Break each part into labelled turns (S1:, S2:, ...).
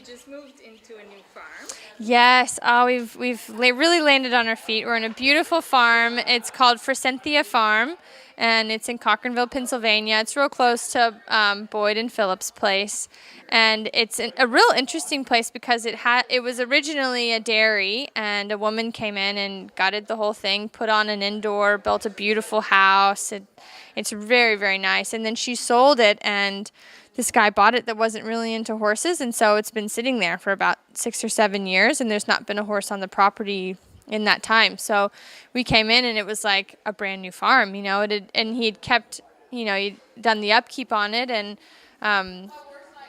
S1: you just moved into a new farm.
S2: Yes, really landed on our feet. We're in a beautiful farm. It's called Forcenthia Farm, and it's in Cochranville, Pennsylvania. It's real close to Boyd and Phillips' place, and it's a real interesting place because it was originally a dairy, and a woman came in and gutted the whole thing, put on an indoor, built a beautiful house. It's very, very nice, and then she sold it, and this guy bought it that wasn't really into horses, and so it's been sitting there for about 6 or 7 years, and there's not been a horse on the property in that time. So we came in, and it was like a brand new farm, and he'd kept, he'd done the upkeep on it, and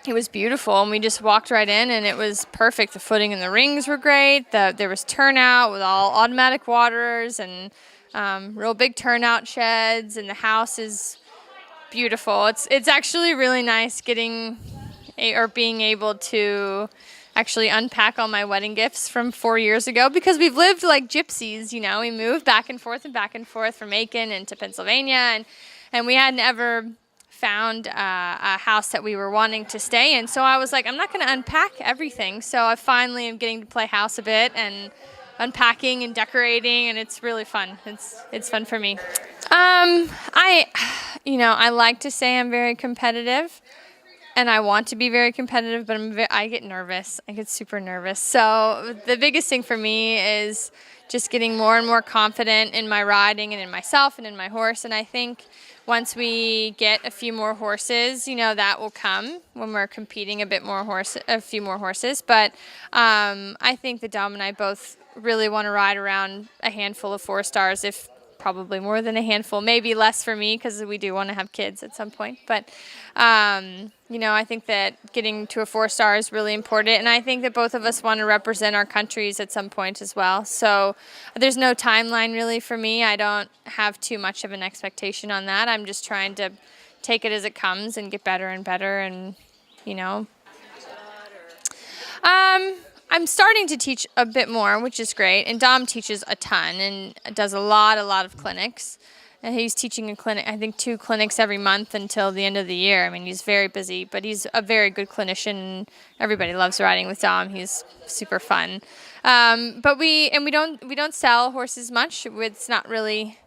S2: it was beautiful, and we just walked right in, and it was perfect. The footing and the rings were great. There was turnout with all automatic waterers and real big turnout sheds, and the house is beautiful. It's actually really nice being able to actually unpack all my wedding gifts from 4 years ago, because we've lived like gypsies. We moved back and forth from Macon into Pennsylvania, and we hadn't ever found a house that we were wanting to stay in. So I was like, I'm not going to unpack everything. So I finally am getting to play house a bit and unpacking and decorating, and it's really fun. It's fun for me. I like to say I'm very competitive, and I want to be very competitive, but I get nervous. I get super nervous. So the biggest thing for me is just getting more and more confident in my riding and in myself and in my horse. And I think once we get a few more horses, that will come when we're competing a few more horses. But I think that Dom and I both really want to ride around a handful of 4-stars, if probably more than a handful, maybe less for me because we do want to have kids at some point. But, I think that getting to a 4-star is really important. And I think that both of us want to represent our countries at some point as well. So there's no timeline really for me. I don't have too much of an expectation on that. I'm just trying to take it as it comes and get better and better and, I'm starting to teach a bit more, which is great. And Dom teaches a ton and does a lot of clinics. And he's teaching a clinic, I think 2 clinics every month until the end of the year. I mean, he's very busy, but he's a very good clinician. Everybody loves riding with Dom. He's super fun. But we don't sell horses much. It's not really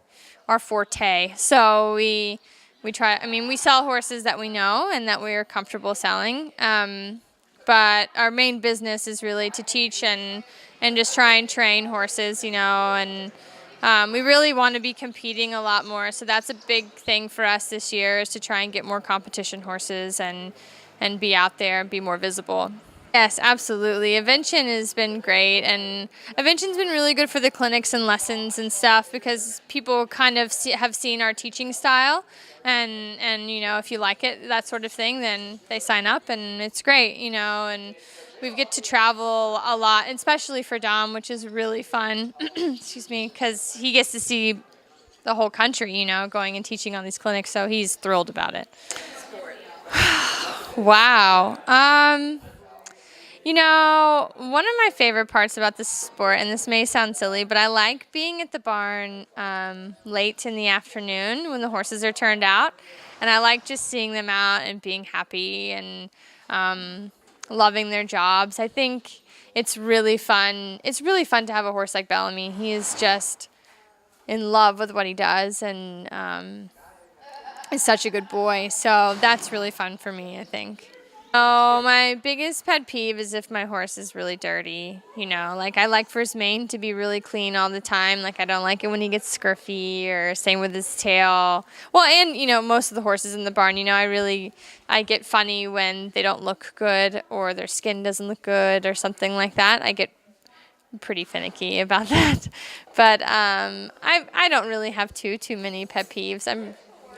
S2: our forte. So we try. I mean, we sell horses that we know and that we're comfortable selling. But our main business is really to teach and just try and train horses, and we really want to be competing a lot more. So that's a big thing for us this year, is to try and get more competition horses and be out there and be more visible. Yes, absolutely. Evention has been great, and Evention's been really good for the clinics and lessons and stuff, because people kind of have seen our teaching style, and if you like it, that sort of thing, then they sign up, and it's great, and we get to travel a lot, especially for Dom, which is really fun, excuse me, because he gets to see the whole country, going and teaching on these clinics, so he's thrilled about it. Wow. One of my favorite parts about this sport, and this may sound silly, but I like being at the barn late in the afternoon when the horses are turned out. And I like just seeing them out and being happy and loving their jobs. I think it's really fun. It's really fun to have a horse like Bellamy. He is just in love with what he does and is such a good boy. So that's really fun for me, I think. Oh, my biggest pet peeve is if my horse is really dirty, I like for his mane to be really clean all the time. I don't like it when he gets scruffy, or same with his tail. Well, and, most of the horses in the barn, I get funny when they don't look good or their skin doesn't look good or something like that. I get pretty finicky about that. But I don't really have too many pet peeves.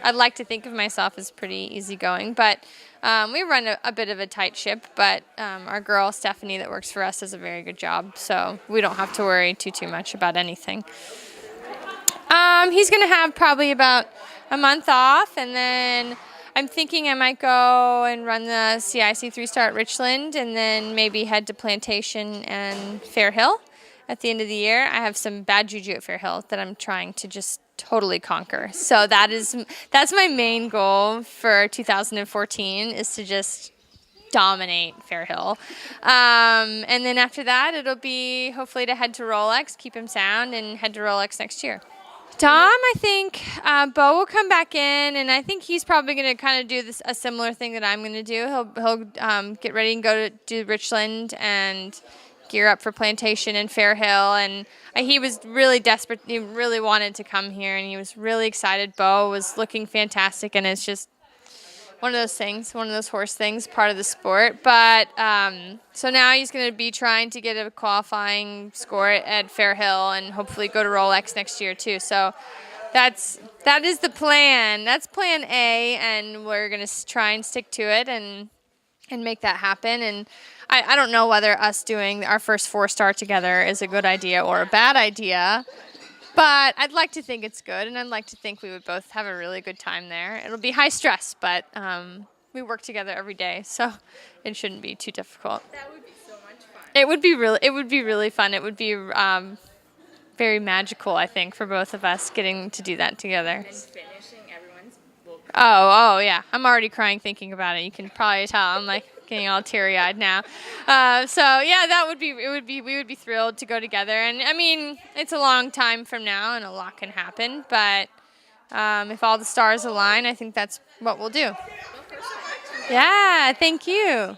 S2: I'd like to think of myself as pretty easygoing, but we run a bit of a tight ship, but our girl, Stephanie, that works for us, does a very good job, so we don't have to worry too much about anything. He's going to have probably about a month off, and then I'm thinking I might go and run the CIC 3-star at Richland, and then maybe head to Plantation and Fair Hill at the end of the year. I have some bad juju at Fair Hill that I'm trying to just totally conquer. So that's my main goal for 2014, is to just dominate Fairhill. And then after that, it'll be hopefully to head to Rolex, keep him sound, and head to Rolex next year. Dom, I think Bo will come back in, and I think he's probably going to kind of do a similar thing that I'm going to do. He'll get ready and go to do Richland and gear up for Plantation and Fairhill, and he was really desperate. He really wanted to come here, and he was really excited. Bo was looking fantastic, and it's just one of those things, one of those horse things, part of the sport. But so now he's going to be trying to get a qualifying score at Fairhill and hopefully go to Rolex next year too. So that is the plan. That's plan A, and we're going to try and stick to it and make that happen. And I don't know whether us doing our first 4-star together is a good idea or a bad idea. But I'd like to think it's good, and I'd like to think we would both have a really good time there. It'll be high stress, but we work together every day, so it shouldn't be too difficult.
S1: That would be so much fun.
S2: It would be really fun. It would be very magical, I think, for both of us getting to do that together.
S1: And finishing everyone's book.
S2: Oh yeah, I'm already crying thinking about it. You can probably tell I'm like getting all teary-eyed now. So yeah, we would be thrilled to go together. And I mean, it's a long time from now, and a lot can happen. But if all the stars align, I think that's what we'll do.
S1: Well, thanks so much.
S2: Yeah, thank you.